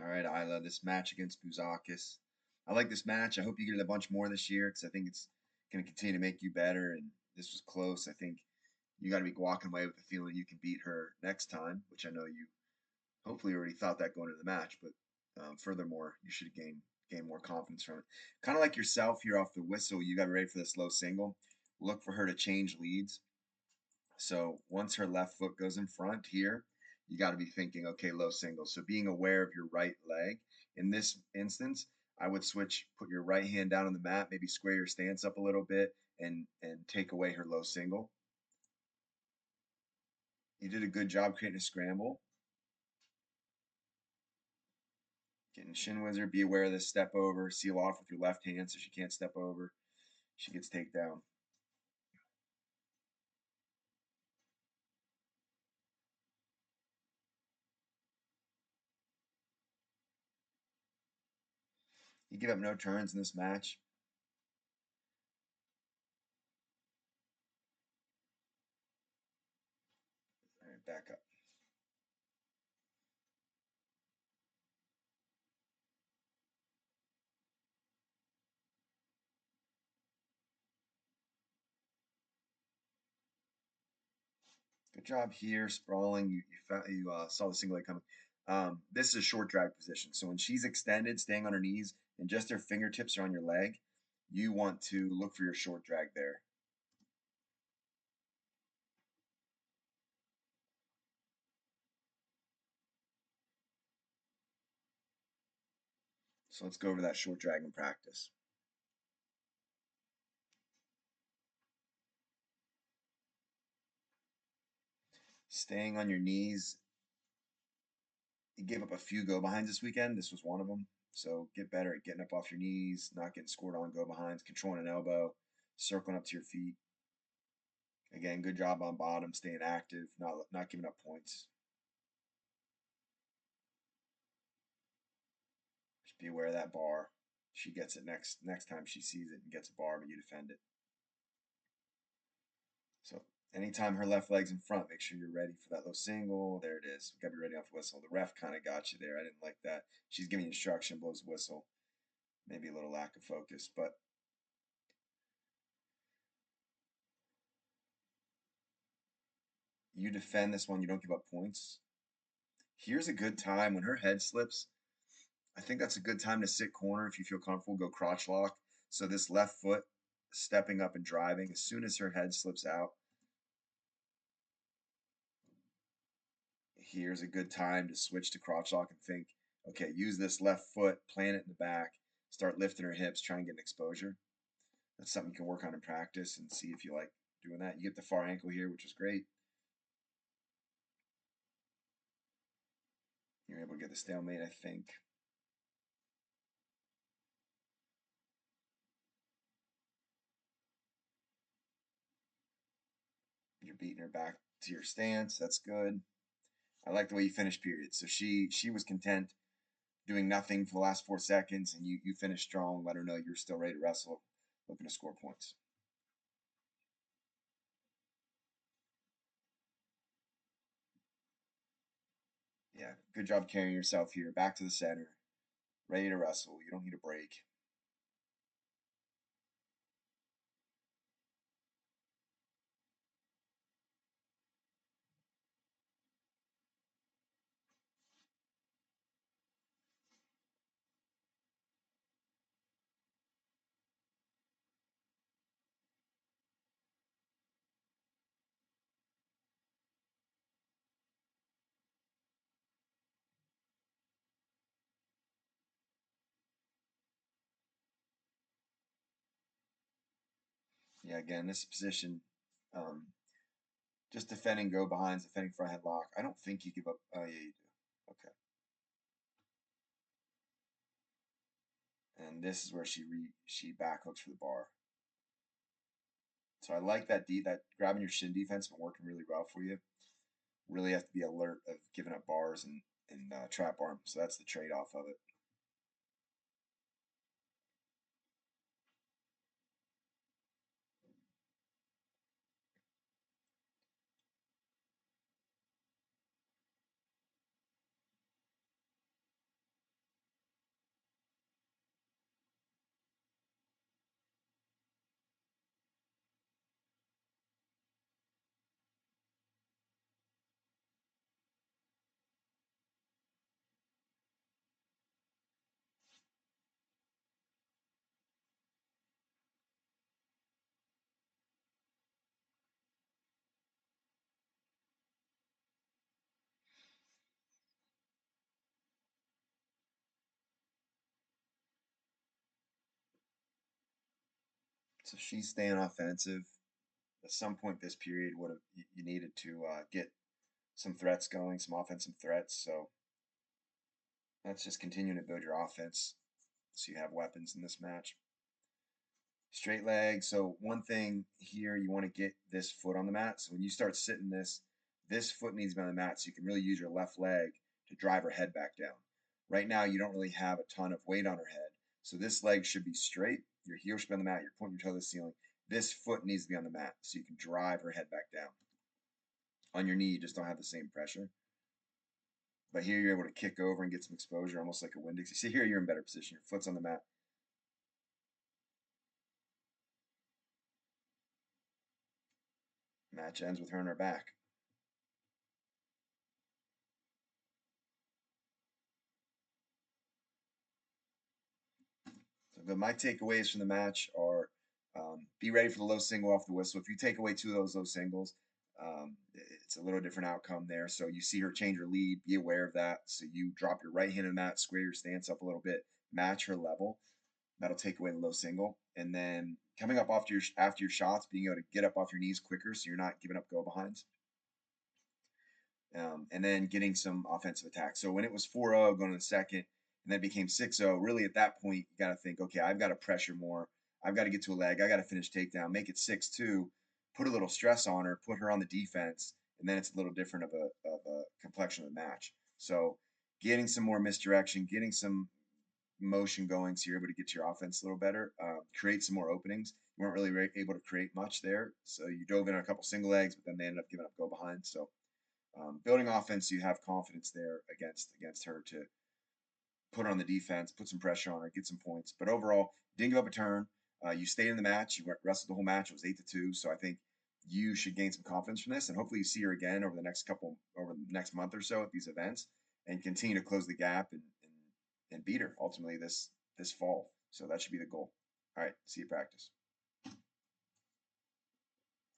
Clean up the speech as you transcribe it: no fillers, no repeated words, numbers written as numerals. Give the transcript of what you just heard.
All right, Isla, this match against Bouzakis. I like this match. I hope you get a bunch more this year because I think it's going to continue to make you better. And this was close. I think you got to be walking away with the feeling you can beat her next time, which I know you hopefully already thought that going into the match. But furthermore, you should gain more confidence from it. Kind of like yourself here off the whistle, you got to be ready for this low single. Look for her to change leads. So once her left foot goes in front here, you got to be thinking, okay, low single. So being aware of your right leg. In this instance, I would switch, put your right hand down on the mat, maybe square your stance up a little bit and take away her low single. You did a good job creating a scramble. Getting shin wizard, be aware of this step over, seal off with your left hand so she can't step over. She gets takedown. You give up no turns in this match. All right, back up. Good job here, sprawling. You saw the single leg coming. This is a short drag position. So when she's extended, staying on her knees, and just her fingertips are on your leg, you want to look for your short drag there. So let's go over that short drag in practice. Staying on your knees. You gave up a few go behinds this weekend. This was one of them. So get better at getting up off your knees, not getting scored on go behinds, controlling an elbow, circling up to your feet. Again, good job on bottom, staying active, not giving up points. Just be aware of that bar. She gets it next time she sees it and gets a bar, but you defend it. So anytime her left leg's in front, make sure you're ready for that low single. There it is. Gotta be ready off the whistle. The ref kind of got you there. I didn't like that. She's giving you instruction, blows the whistle. Maybe a little lack of focus, but you defend this one. You don't give up points. Here's a good time when her head slips. I think that's a good time to sit corner if you feel comfortable. Go crotch lock. So this left foot stepping up and driving. As soon as her head slips out, here's a good time to switch to crotch lock and think, okay, use this left foot, plant it in the back, start lifting her hips, try and get an exposure. That's something you can work on in practice and see if you like doing that. You get the far ankle here, which is great. You're able to get the stalemate, I think. You're beating her back to your stance. That's good. I like the way you finished period. So she was content doing nothing for the last 4 seconds, and you finished strong. Let her know you're still ready to wrestle, looking to score points. Yeah, good job carrying yourself here. Back to the center, ready to wrestle. You don't need a break. Yeah, again, this position, um, just defending go behinds, defending front headlock. I don't think you give up. Oh, yeah, you do. Okay. And this is where she back hooks for the bar. So I like that grabbing your shin defense been working really well for you. Really have to be alert of giving up bars and trap arm. So that's the trade off of it. So she's staying offensive. At some point this period, would have you needed to get some threats going, some offensive threats. So that's just continuing to build your offense so you have weapons in this match. Straight leg. So one thing here, you want to get this foot on the mat. So when you start sitting this foot needs to be on the mat so you can really use your left leg to drive her head back down. Right now, you don't really have a ton of weight on her head. So this leg should be straight. Your heel should be on the mat. You're pointing your toe to the ceiling. This foot needs to be on the mat so you can drive her head back down. On your knee, you just don't have the same pressure. But here you're able to kick over and get some exposure, almost like a Windix. You see here, you're in better position. Your foot's on the mat. Match ends with her on her back. So good. My takeaways from the match are be ready for the low single off the whistle. If you take away two of those low singles, it's a little different outcome there. So you see her change her lead, be aware of that. So you drop your right hand in the mat, square your stance up a little bit, match her level. That'll take away the low single. And then coming up after your shots, being able to get up off your knees quicker so you're not giving up go behinds. And then getting some offensive attack. So when it was 4-0 going to the second, and then it became 6-0, really at that point, you got to think, okay, I've got to pressure more. I've got to get to a leg. I got to finish takedown, make it 6-2, put a little stress on her, put her on the defense, and then it's a little different of a complexion of the match. So getting some more misdirection, getting some motion going so you're able to get to your offense a little better, create some more openings. You weren't really able to create much there. So you dove in on a couple single legs, but then they ended up giving up go behind. So building offense, you have confidence there against her to put her on the defense, put some pressure on her, get some points. But overall, didn't give up a turn. You stayed in the match. You wrestled the whole match. It was 8-2. So I think you should gain some confidence from this, and hopefully you see her again over the next month or so at these events, and continue to close the gap and beat her ultimately this fall. So that should be the goal. All right, see you practice.